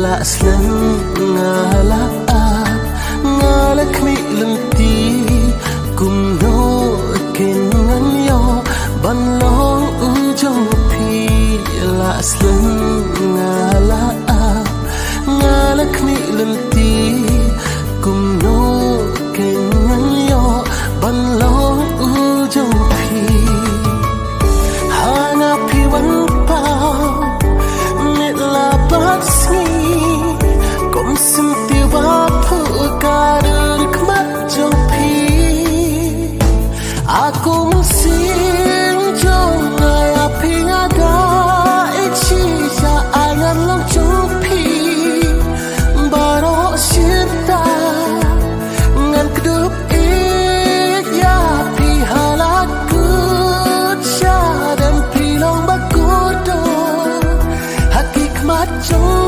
la slen ngala ngalak mi lenti kum no ken ngan yo ban long ujong pi la slen ngala ngalak mi lenti kum no ken ngan yo ban long ujong pi hana pi wan pa net la bat sni kom sim ti wa phu ka rik mat jong pi aku musim jong ngai api ngada ichi sa angan long jong pi baro sita ngan kedup ik ya pi halaku cha dan pi long bakudo hakik mat jong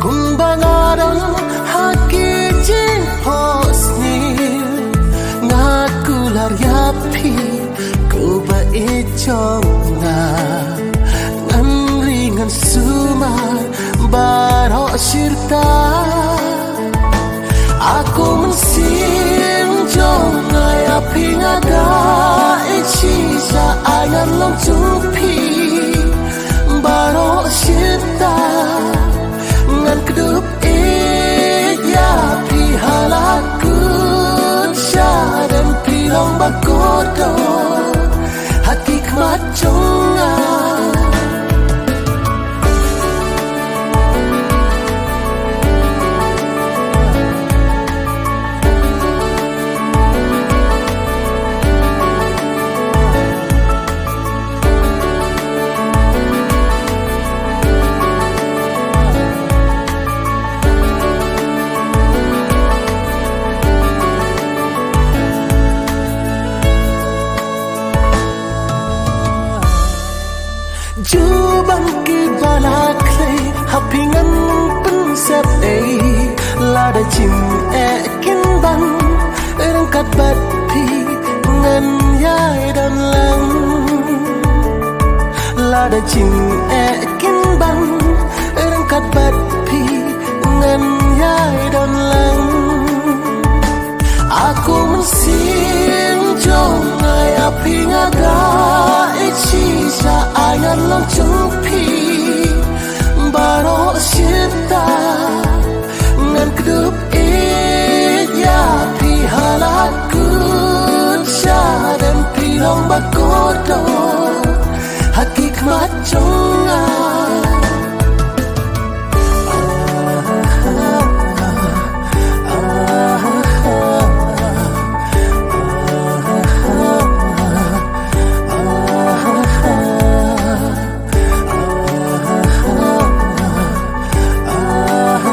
kumbangaran haki jin posni ngakular yapi ku ba ichonga ngan ringan sumar baro sirta aku mensim jong ngai api ngada ichi sa angan long jupi baro sirta ngan kedup ik ya pi halaku cha dan pi long bakodo hakik mat jonga Jubang ki balak lay hapingan pen sep ay lada chim kin ban rangkat bat pi ngan yai dan lang lada chim kin ban rangkat bat pi ngan yai dan lang aku mensin jong ngai api ngada ichi sa angan long jupi baro sita ngan kedup ik ya pi halaku cha dan pi long bakodo hakik mat jong